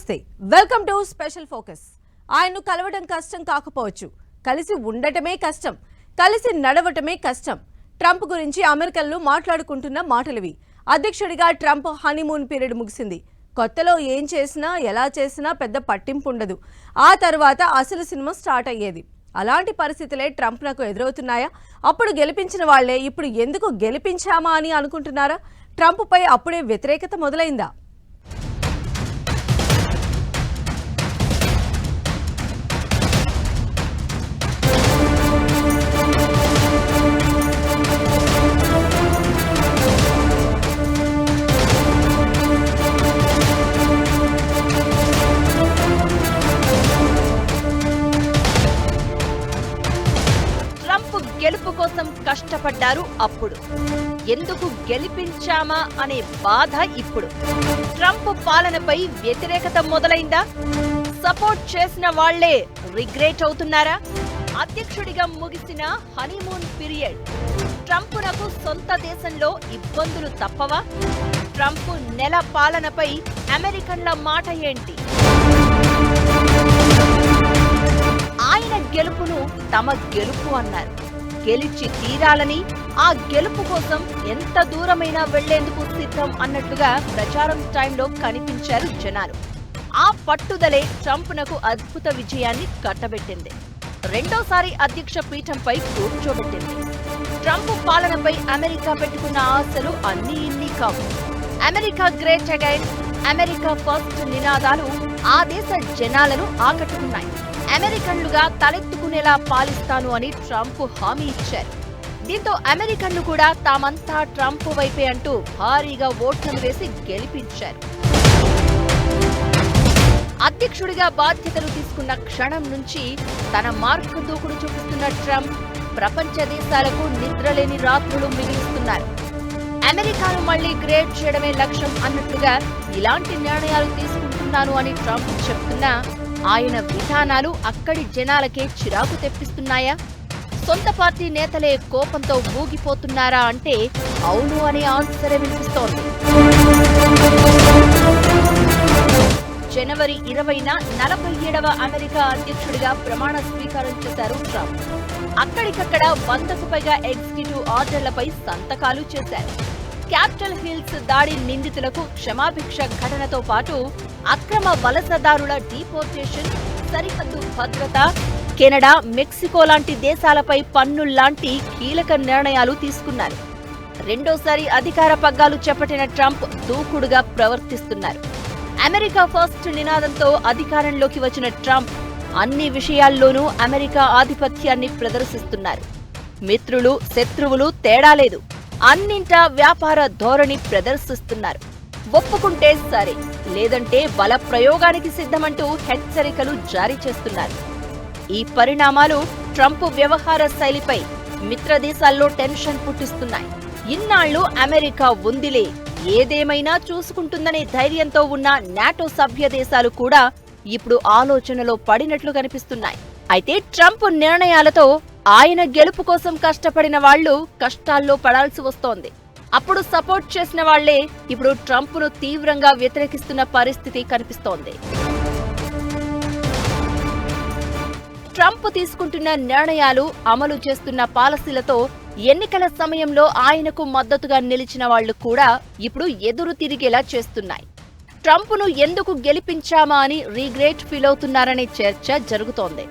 నమస్తే welcome to special focus. ఆయన్ను కలవడం కష్టం కాకపోవచ్చు, కలిసి ఉండటమే కష్టం, కలిసి నడవటమే కష్టం. ట్రంప్ గురించి అమెరికన్లు మాట్లాడుకుంటున్న మాటలివి. అధ్యక్షుడిగా ట్రంప్ హనీమూన్ పీరియడ్ ముగిసింది. కొత్తలో ఏం చేసినా ఎలా చేసినా పెద్ద పట్టింపు ఉండదు. ఆ తర్వాత అసలు సినిమా స్టార్ట్ అయ్యేది. అలాంటి పరిస్థితులే ట్రంప్నకు ఎదురవుతున్నాయా? అప్పుడు గెలిపించిన వాళ్లే ఇప్పుడు ఎందుకు గెలిపించామా అని అనుకుంటున్నారా? ట్రంప్పై అప్పుడే వ్యతిరేకత మొదలైందా? గెలుపు కోసం కష్టపడ్డారు అప్పుడు, ఎందుకు గెలిపించామా అనే బాధ ఇప్పుడు. ట్రంప్ పాలనపై వ్యతిరేకత మొదలైందా? సపోర్ట్ చేసిన వాళ్లే రిగ్రెట్ అవుతున్నారా? అధ్యక్షుడిగా ముగిసిన హనీమూన్ పీరియడ్ ట్రంప్నకు సొంత దేశంలో ఇబ్బందులు తప్పవా? ట్రంప్ నెల పాలనపై అమెరికన్ల మాట ఏంటి? ఆయన గెలుపును తమ గెలుపు అన్నారు. గెలిచి తీరాలని, ఆ గెలుపు కోసం ఎంత దూరమైనా వెళ్లేందుకు సిద్ధం అన్నట్టుగా ప్రచారం టైంలో కనిపించారు జనాలు. ఆ పట్టుదలే ట్రంప్నకు అద్భుత విజయాన్ని కట్టబెట్టింది. రెండోసారి అధ్యక్ష పీఠంపై కూర్చోబెట్టింది. ట్రంప్ పాలనపై అమెరికా పెట్టుకున్న ఆశలు అన్నీ ఇన్ని కావు. America great again, America first నినాదాలు ఆ దేశ జనాలను ఆకట్టుకున్నాయి. అమెరికన్లుగా తలెత్తుకునేలా పాలిస్తాను అని ట్రంప్ హామీ ఇచ్చారు. దీంతో అమెరికన్లు కూడా తామంతా ట్రంప్ వైపే అంటూ భారీగా ఓట్లను వేసి గెలిపించారు. అధ్యక్షుడిగా బాధ్యతలు తీసుకున్న క్షణం నుంచి తన మార్కు దూకుడు చూపిస్తున్న ట్రంప్ ప్రపంచ దేశాలకు నిద్రలేని రాత్రులు మిగిలిస్తున్నారు. అమెరికాను మళ్లీ గ్రేట్ చేయడమే లక్ష్యం అన్నట్లుగా ఇలాంటి నిర్ణయాలు తీసుకుంటున్నాను అని ట్రంప్ చెప్తున్నా ఆయన విధానాలు అక్కడి జనాలకే చిరాకు తెప్పిస్తున్నాయా? సొంత పార్టీ నేతలే కోపంతో ఊగిపోతున్నారా అంటే అవును అనే ఆన్సరే వినిపిస్తోంది. జనవరి 20న 47వ అమెరికా అధ్యక్షుడిగా ప్రమాణ స్వీకారం చేశారు ట్రంప్. అక్కడికక్కడ 100కు పైగా ఎగ్జిక్యూటివ్ ఆర్డర్లపై సంతకాలు చేశారు. క్యాపిటల్ హిల్స్ దాడి నిందితులకు క్షమాభిక్ష ఘటనతో పాటు అక్రమ వలసదారుల డీపోర్టేషన్, సరిహద్దు భద్రత, కెనడా, మెక్సికో లాంటి దేశాలపై పన్నుల్లాంటి కీలక నిర్ణయాలు తీసుకున్నారు. రెండోసారి అధికార పగ్గాలు చేపట్టిన ట్రంప్ దూకుడుగా ప్రవర్తిస్తున్నారు. అమెరికా ఫస్ట్ నినాదంతో అధికారంలోకి వచ్చిన ట్రంప్ అన్ని విషయాల్లోనూ అమెరికా ఆధిపత్యాన్ని ప్రదర్శిస్తున్నారు. మిత్రులు, శత్రువులు తేడా లేదు, అన్నింటా వ్యాపార ధోరణి ప్రదర్శిస్తున్నారు. ఒప్పుకుంటే సరే, లేదంటే బల ప్రయోగానికి సిద్ధమంటూ హెచ్చరికలు జారీ చేస్తున్నారు. ఈ పరిణామాలు ట్రంప్ వ్యవహార శైలిపై మిత్రదేశాల్లో టెన్షన్ పుట్టిస్తున్నాయి. ఇన్నాళ్లు అమెరికా ఉందిలే, ఏదేమైనా చూసుకుంటుందనే ధైర్యంతో ఉన్న నాటో సభ్య దేశాలు కూడా ఇప్పుడు ఆలోచనలో పడినట్లు కనిపిస్తున్నాయి. అయితే ట్రంప్ నిర్ణయాలతో ఆయన గెలుపు కోసం కష్టపడిన వాళ్లు కష్టాల్లో పడాల్సి వస్తోంది. అప్పుడు సపోర్ట్ చేసిన వాళ్లే ఇప్పుడు ట్రంప్ను తీవ్రంగా వ్యతిరేకిస్తున్న పరిస్థితి కనిపిస్తోంది. ట్రంప్ తీసుకుంటున్న నిర్ణయాలు, అమలు చేస్తున్న పాలసీలతో ఎన్నికల సమయంలో ఆయనకు మద్దతుగా నిలిచిన వాళ్లు కూడా ఇప్పుడు ఎదురు తిరిగేలా చేస్తున్నాయి. ట్రంప్ను ఎందుకు గెలిపించామా అని రీగ్రెట్ ఫీల్ అవుతున్నారనే చర్చ జరుగుతోంది.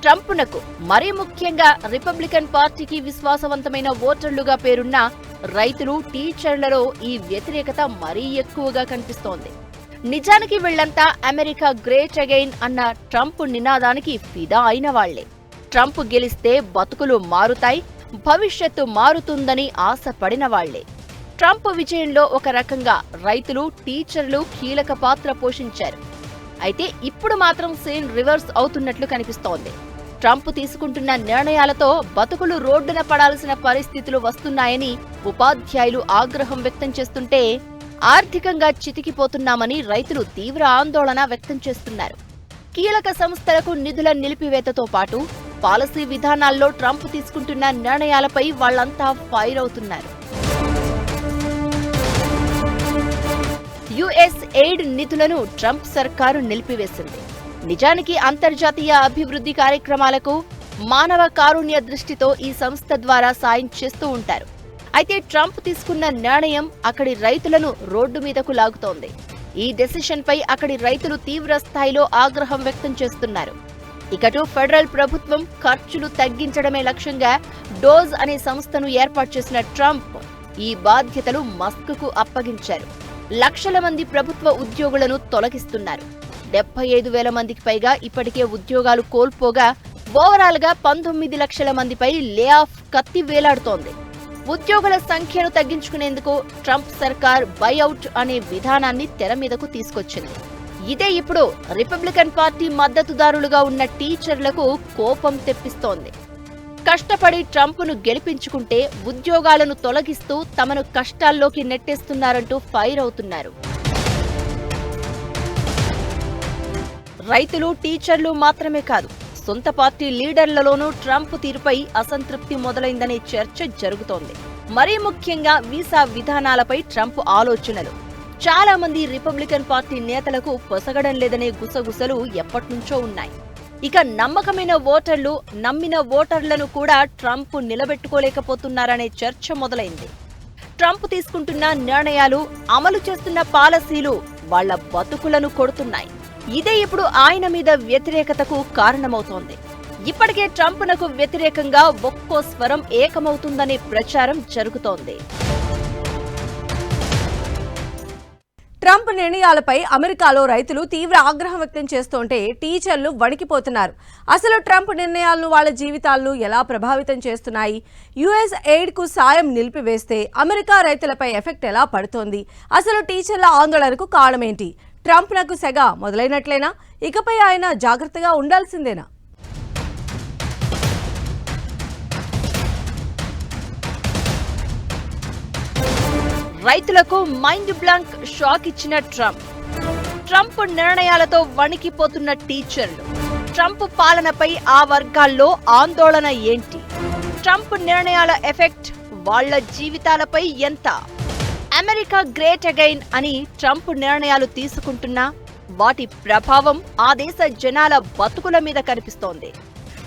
ట్రంప్నకు, మరీ ముఖ్యంగా రిపబ్లికన్ పార్టీకి విశ్వాసవంతమైన ఓటర్లుగా పేరున్న రైతులు, టీచర్లలో ఈ వ్యతిరేకత మరీ ఎక్కువగా కనిపిస్తోంది. నిజానికి వీళ్లంతా అమెరికా గ్రేట్ అగైన్ అన్న ట్రంప్ నినాదానికి ఫిదా అయిన వాళ్లే. ట్రంప్ గెలిస్తే బతుకులు మారుతాయి, భవిష్యత్తు మారుతుందని ఆశపడిన వాళ్లే. ట్రంప్ విజయంలో ఒక రకంగా రైతులు, టీచర్లు కీలక పాత్ర పోషించారు. అయితే ఇప్పుడు మాత్రం సీన్ రివర్స్ అవుతున్నట్లు కనిపిస్తోంది. ట్రంప్ తీసుకుంటున్న నిర్ణయాలతో బతుకులు రోడ్డున పడాల్సిన పరిస్థితులు వస్తున్నాయని ఉపాధ్యాయులు ఆగ్రహం వ్యక్తం చేస్తుంటే, ఆర్థికంగా చితికిపోతున్నామని రైతులు తీవ్ర ఆందోళన వ్యక్తం చేస్తున్నారు. కీలక సంస్థలకు నిధుల నిలిపివేతతో పాటు పాలసీ విధానాల్లో ట్రంప్ తీసుకుంటున్న నిర్ణయాలపై వాళ్లంతా ఫైర్ అవుతున్నారు. యుఎస్ ఎయిడ్ నిధులను ట్రంప్ సర్కారు నిలిపివేసింది. నిజానికి అంతర్జాతీయ అభివృద్ధి కార్యక్రమాలకు మానవ కారుణ్య దృష్టితో ఈ సంస్థ ద్వారా సాయం చేస్తూ ఉంటారు. అయితే ట్రంప్ తీసుకున్న నిర్ణయం అక్కడి రైతులను రోడ్డు మీదకు లాగుతోంది. ఈ డెసిషన్ పై అక్కడి రైతులు తీవ్ర స్థాయిలో ఆగ్రహం వ్యక్తం చేస్తున్నారు. ఇకటు ఫెడరల్ ప్రభుత్వం ఖర్చులు తగ్గించడమే లక్ష్యంగా డోజ్ అనే సంస్థను ఏర్పాటు చేసిన ట్రంప్ ఈ బాధ్యతలు మస్క్కు అప్పగించారు. లక్షల మంది ప్రభుత్వ ఉద్యోగులను తొలగిస్తున్నారు. 75,000 మందికి పైగా ఇప్పటికే ఉద్యోగాలు కోల్పోగా ఓవరాల్ గా 19 లక్షల మందిపై లే ఆఫ్ కత్తి వేలాడుతోంది. ఉద్యోగుల సంఖ్యను తగ్గించుకునేందుకు ట్రంప్ సర్కార్ బైఅవుట్ అనే విధానాన్ని తెర మీదకు తీసుకొచ్చింది. ఇదే ఇప్పుడు రిపబ్లికన్ పార్టీ మద్దతుదారులుగా ఉన్న టీచర్లకు కోపం తెప్పిస్తోంది. కష్టపడి ట్రంప్ను గెలిపించుకుంటే ఉద్యోగాలను తొలగిస్తూ తమను కష్టాల్లోకి నెట్టేస్తున్నారంటూ ఫైర్ అవుతున్నారు. రైతులు, టీచర్లు మాత్రమే కాదు, సొంత పార్టీ లీడర్లలోనూ ట్రంప్ తీరుపై అసంతృప్తి మొదలైందనే చర్చ జరుగుతోంది. మరీ ముఖ్యంగా వీసా విధానాలపై ట్రంప్ ఆలోచనలు. చాలా మంది రిపబ్లికన్ పార్టీ నేతలకు పొసగడం లేదనే గుసగుసలు ఎప్పటినుంచో ఉన్నాయి. ఇక నమ్మకమైన ఓటర్లు, నమ్మిన ఓటర్లను కూడా ట్రంప్ నిలబెట్టుకోలేకపోతున్నారనే చర్చ మొదలైంది. ట్రంప్ తీసుకుంటున్న నిర్ణయాలు, అమలు చేస్తున్న పాలసీలు వాళ్ల బతుకులను కొడుతున్నాయి. ఇదే ఇప్పుడు ఆయన మీద వ్యతిరేకతకు కారణమవుతోంది. ఇప్పటికే ట్రంప్నకు వ్యతిరేకంగా ఒక్కో స్వరం ఏకమవుతుందనే ప్రచారం జరుగుతోంది. ట్రంప్ నిర్ణయాలపై అమెరికాలో రైతులు తీవ్ర ఆగ్రహం వ్యక్తం చేస్తుంటే టీచర్లు వణికిపోతున్నారు. అసలు ట్రంప్ నిర్ణయాలను వాళ్ళ జీవితాలను ఎలా ప్రభావితం చేస్తున్నాయి? యుఎస్ ఎయిడ్ కు సాయం నిలిపివేస్తే అమెరికా రైతులపై ఎఫెక్ట్ ఎలా పడుతోంది? అసలు టీచర్ల ఆందోళనకు కారణమేంటి? ట్రంప్ నాకు సెగ మొదలైనట్లేనా? ఇకపై ఆయన జాగ్రత్తగా ఉండాల్సిందేనా? రైతులకు మైండ్ బ్లాంక్ షాక్ ఇచ్చిన ట్రంప్ నిర్ణయాలతో వణికిపోతున్న టీచర్లు. ట్రంప్ పాలనపై ఆ వర్గాల్లో ఆందోళన ఏంటి? ట్రంప్ నిర్ణయాల ఎఫెక్ట్ వాళ్ల జీవితాలపై ఎంత? అమెరికా గ్రేట్ అగైన్ అని ట్రంప్ నిర్ణయాలు తీసుకుంటున్నా వాటి ప్రభావం ఆ దేశ జనాల బతుకుల మీద కనిపిస్తోంది.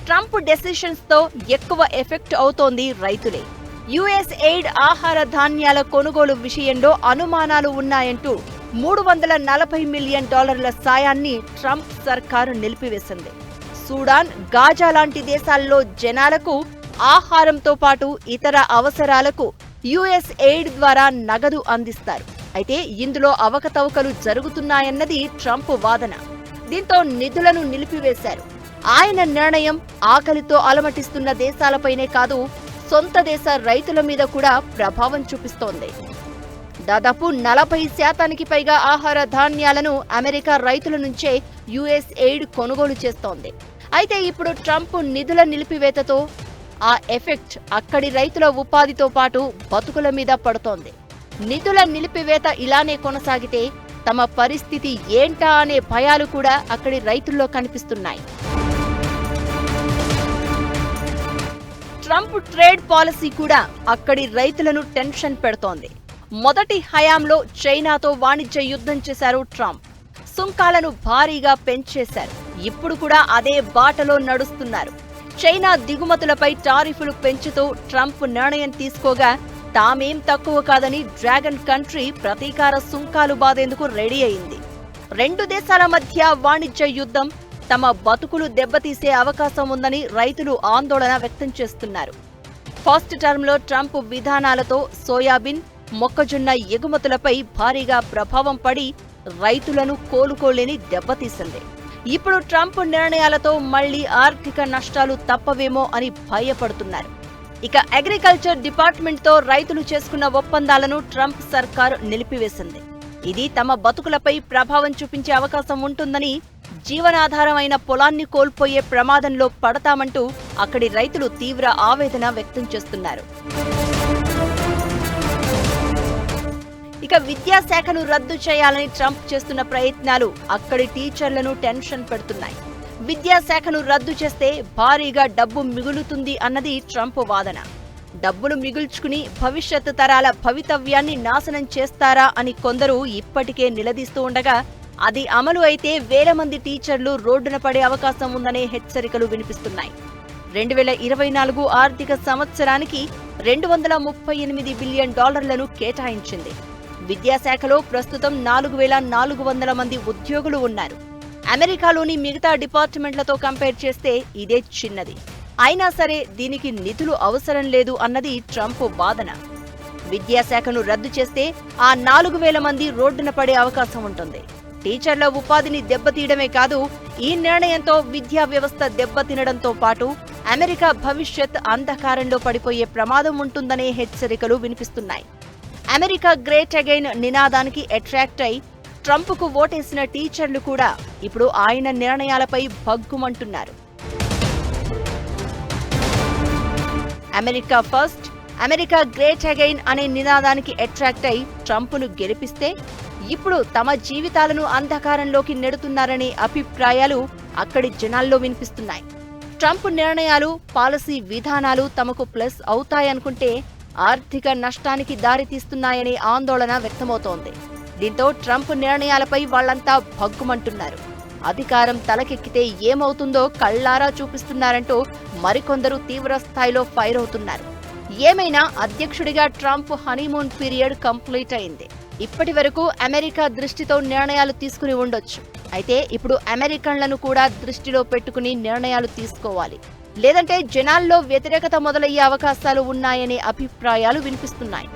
ట్రంప్ డెసిషన్స్ తో ఎక్కువ ఎఫెక్ట్ అవుతోంది రైతులే. యుఎస్ ఎయిడ్ ఆహార ధాన్యాల కొనుగోలు విషయంలో అనుమానాలు ఉన్నాయంటూ $340 మిలియన్ సాయాన్ని ట్రంప్ సర్కారు నిలిపివేసింది. సూడాన్, గాజా లాంటి దేశాల్లో జనాలకు ఆహారంతో పాటు ఇతర అవసరాలకు యుఎస్ ఎయిడ్ ద్వారా నగదు అందిస్తారు. అయితే ఇందులో అవకతవకలు జరుగుతున్నాయన్నది ట్రంప్ వాదన. దీంతో నిధులను నిలిపివేశారు. ఆయన నిర్ణయం ఆకలితో అలమటిస్తున్న దేశాలపైనే కాదు, సొంత దేశ రైతుల మీద కూడా ప్రభావం చూపిస్తోంది. దాదాపు 40% పైగా ఆహార ధాన్యాలను అమెరికా రైతుల నుంచే యుఎస్ ఎయిడ్ కొనుగోలు చేస్తోంది. అయితే ఇప్పుడు ట్రంప్ నిధుల నిలిపివేతతో ఆ ఎఫెక్ట్ అక్కడి రైతుల ఉపాధితో పాటు బతుకుల మీద పడుతోంది. నిధుల నిలిపివేత ఇలానే కొనసాగితే తమ పరిస్థితి ఏంటా అనే భయాలు కూడా అక్కడి రైతుల్లో కనిపిస్తున్నాయి. ట్రంప్ ట్రేడ్ పాలసీ కూడా అక్కడి రైతులను టెన్షన్ పెడుతోంది. మొదటి హయాంలో చైనాతో వాణిజ్య యుద్ధం చేశారు ట్రంప్. సుంకాలను భారీగా పెంచేశారు. ఇప్పుడు కూడా అదే బాటలో నడుస్తున్నారు. చైనా దిగుమతులపై టారిఫ్లు పెంచుతూ ట్రంప్ నిర్ణయం తీసుకోగా తామేం తక్కువ కాదని డ్రాగన్ కంట్రీ ప్రతీకార సుంకాలు బాదేందుకు రెడీ అయింది. రెండు దేశాల మధ్య వాణిజ్య యుద్ధం తమ బతుకులు దెబ్బతీసే అవకాశం ఉందని రైతులు ఆందోళన వ్యక్తం చేస్తున్నారు. ఫస్ట్ టర్మ్లో ట్రంప్ విధానాలతో సోయాబీన్, మొక్కజొన్న ఎగుమతులపై భారీగా ప్రభావం పడి రైతులను కోలుకోలేని దెబ్బతీసింది. ఇప్పుడు ట్రంప్ నిర్ణయాలతో మళ్లీ ఆర్థిక నష్టాలు తప్పవేమో అని భయపడుతున్నారు. ఇక అగ్రికల్చర్ డిపార్ట్మెంట్తో రైతులు చేసుకున్న ఒప్పందాలను ట్రంప్ సర్కార్ నిలిపివేసింది. ఇది తమ బతుకులపై ప్రభావం చూపించే అవకాశం ఉంటుందని, జీవనాధారమైన పొలాన్ని కోల్పోయే ప్రమాదంలో పడతామంటూ అక్కడి రైతులు తీవ్ర ఆవేదన వ్యక్తం చేస్తున్నారు. ఇక విద్యాశాఖను రద్దు చేయాలని ట్రంప్ చేస్తున్న ప్రయత్నాలు అక్కడి టీచర్లను టెన్షన్ పెడుతున్నాయి. విద్యాశాఖను రద్దు చేస్తే భారీగా డబ్బు మిగులుతుంది అన్నది ట్రంప్ వాదన. డబ్బులు మిగుల్చుకుని భవిష్యత్ తరాల భవితవ్యాన్ని నాశనం చేస్తారా అని కొందరు ఇప్పటికే నిలదీస్తూ ఉండగా, అది అమలు అయితే వేల మంది టీచర్లు రోడ్డున పడే అవకాశం ఉందనే హెచ్చరికలు వినిపిస్తున్నాయి. 2024 ఆర్థిక సంవత్సరానికి $238 బిలియన్ కేటాయించింది. విద్యాశాఖలో ప్రస్తుతం 4,400 మంది ఉద్యోగులు ఉన్నారు. అమెరికాలోని మిగతా డిపార్ట్మెంట్లతో కంపేర్ చేస్తే ఇదే చిన్నది. అయినా సరే దీనికి నిధులు అవసరం లేదు అన్నది ట్రంప్ వాదన. విద్యాశాఖను రద్దు చేస్తే ఆ 4,000 మంది రోడ్డున పడే అవకాశం ఉంటుంది. టీచర్ల ఉపాధిని దెబ్బతీయడమే కాదు, ఈ నిర్ణయంతో విద్యా వ్యవస్థ దెబ్బతినడంతో పాటు అమెరికా భవిష్యత్ అంధకారంలో పడిపోయే ప్రమాదం ఉంటుందనే హెచ్చరికలు వినిపిస్తున్నాయి. అమెరికా గ్రేట్ అగైన్ నినాదానికి అట్రాక్ట్ అయి ట్రంప్కు ఓటేసిన టీచర్లు కూడా ఇప్పుడు ఆయన నిర్ణయాలపై భగ్గుమంటున్నారు. America first, America great again అనే నినాదానికి అట్రాక్ట్ అయి ట్రంప్ను గెలిపిస్తే ఇప్పుడు తమ జీవితాలను అంధకారంలోకి నెడుతున్నారనే అభిప్రాయాలు అక్కడి జనాల్లో వినిపిస్తున్నాయి. ట్రంప్ నిర్ణయాలు, పాలసీ విధానాలు తమకు ప్లస్ అవుతాయనుకుంటే ఆర్థిక నష్టానికి దారితీస్తున్నాయనే ఆందోళన వ్యక్తమవుతోంది. దీంతో ట్రంప్ నిర్ణయాలపై వాళ్లంతా భగ్గుమంటున్నారు. అధికారం తలకెక్కితే ఏమవుతుందో కళ్లారా చూపిస్తున్నారంటూ మరికొందరు తీవ్ర స్థాయిలో ఫైర్ అవుతున్నారు. ఏమైనా అధ్యక్షుడిగా ట్రంప్ హనీమూన్ పీరియడ్ కంప్లీట్ అయింది. ఇప్పటి వరకు అమెరికా దృష్టితో నిర్ణయాలు తీసుకుని ఉండొచ్చు. అయితే ఇప్పుడు అమెరికన్లను కూడా దృష్టిలో పెట్టుకుని నిర్ణయాలు తీసుకోవాలి. లేదంటే జనాల్లో వ్యతిరేకత మొదలయ్యే అవకాశాలు ఉన్నాయనే అభిప్రాయాలు వినిపిస్తున్నాయి.